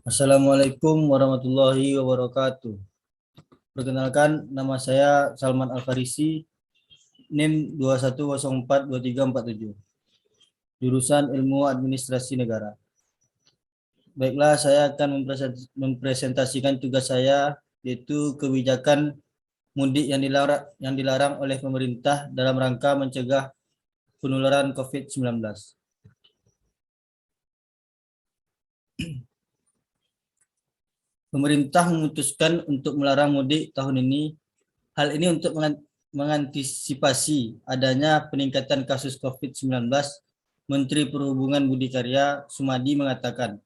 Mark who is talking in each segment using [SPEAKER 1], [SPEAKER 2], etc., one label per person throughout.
[SPEAKER 1] Assalamualaikum warahmatullahi wabarakatuh. Perkenalkan, nama saya Salman Al-Farisi, NIM 21042347, jurusan Ilmu Administrasi Negara. Baiklah, saya akan mempresentasikan tugas saya, yaitu kebijakan mudik yang dilarang oleh pemerintah dalam rangka mencegah penularan COVID-19. Pemerintah memutuskan untuk melarang mudik tahun ini. Hal ini untuk mengantisipasi adanya peningkatan kasus COVID-19. Menteri Perhubungan Budi Karya Sumadi mengatakan,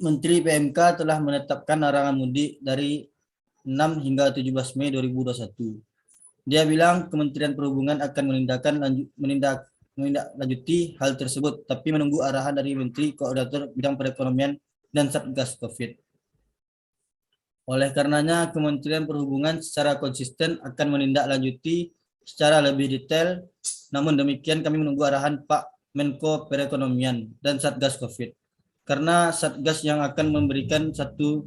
[SPEAKER 1] Menteri PMK telah menetapkan larangan mudik dari 6 hingga 17 Mei 2021. Dia bilang Kementerian Perhubungan akan menindaklanjuti hal tersebut, tapi menunggu arahan dari Menteri Koordinator Bidang Perekonomian dan Satgas COVID. Oleh karenanya, Kementerian Perhubungan secara konsisten akan menindaklanjuti secara lebih detail. Namun demikian, kami menunggu arahan Pak Menko Perekonomian dan Satgas COVID. Karena Satgas yang akan memberikan satu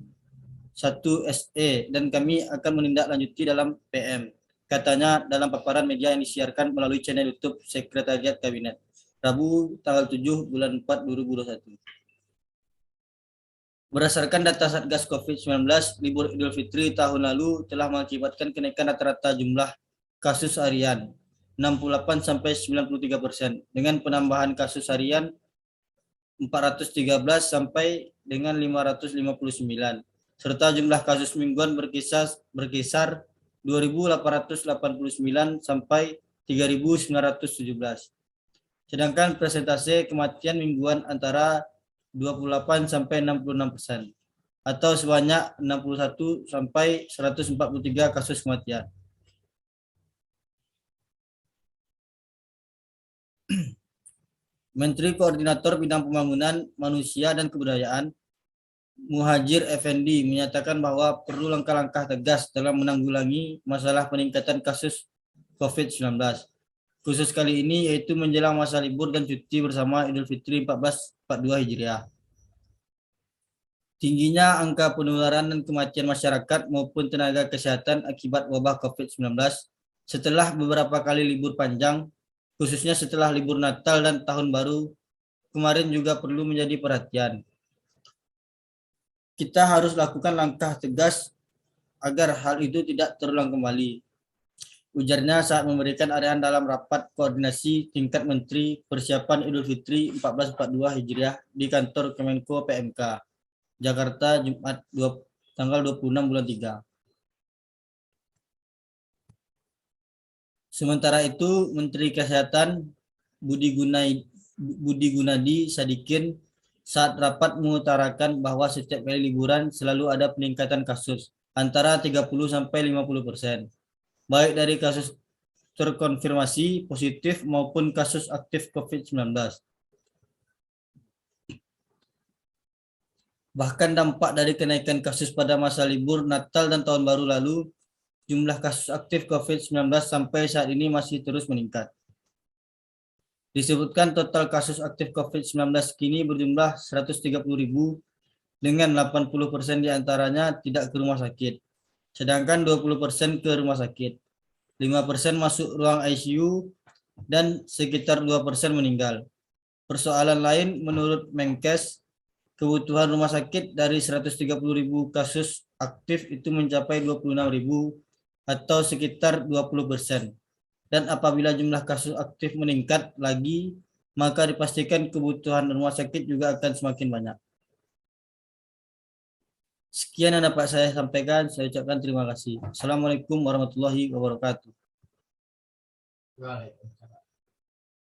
[SPEAKER 1] SE dan kami akan menindaklanjuti dalam PM. Katanya dalam paparan media yang disiarkan melalui channel YouTube Sekretariat Kabinet, Rabu tanggal 7 bulan 4 2021. Berdasarkan data Satgas COVID-19, libur Idul Fitri tahun lalu telah mengakibatkan kenaikan rata-rata jumlah kasus harian 68-93% dengan penambahan kasus harian 413 sampai dengan 559, serta jumlah kasus mingguan berkisar 2.889 sampai 3.917. Sedangkan persentase kematian mingguan antara 28 sampai 66%, atau sebanyak 61 sampai 143 kasus kematian. Menteri Koordinator Bidang Pembangunan Manusia dan Kebudayaan Muhadjir Effendi menyatakan bahwa perlu langkah-langkah tegas dalam menanggulangi masalah peningkatan kasus COVID-19. Khusus kali ini yaitu menjelang masa libur dan cuti bersama Idul Fitri 1442 Hijriah. Tingginya angka penularan dan kematian masyarakat maupun tenaga kesehatan akibat wabah COVID-19 setelah beberapa kali libur panjang, khususnya setelah libur Natal dan Tahun Baru kemarin juga perlu menjadi perhatian. Kita harus lakukan langkah tegas agar hal itu tidak terulang kembali, ujarnya saat memberikan arahan dalam rapat koordinasi tingkat Menteri Persiapan Idul Fitri 1442 Hijriah di kantor Kemenko PMK, Jakarta, Jumat tanggal 26 bulan 3. Sementara itu, Menteri Kesehatan Budi Gunadi Sadikin saat rapat mengutarakan bahwa setiap kali liburan selalu ada peningkatan kasus antara 30-50%, baik dari kasus terkonfirmasi positif maupun kasus aktif COVID-19. Bahkan dampak dari kenaikan kasus pada masa libur Natal dan Tahun Baru lalu, jumlah kasus aktif COVID-19 sampai saat ini masih terus meningkat. Disebutkan total kasus aktif COVID-19 kini berjumlah 130.000 dengan 80% diantaranya tidak ke rumah sakit, sedangkan 20% ke rumah sakit, 5% masuk ruang ICU, dan sekitar 2% meninggal. Persoalan lain, menurut Menkes, kebutuhan rumah sakit dari 130.000 kasus aktif itu mencapai 26.000 atau sekitar 20%. Dan apabila jumlah kasus aktif meningkat lagi, maka dipastikan kebutuhan rumah sakit juga akan semakin banyak. Sekian yang dapat saya sampaikan, saya ucapkan terima kasih. Assalamualaikum warahmatullahi wabarakatuh.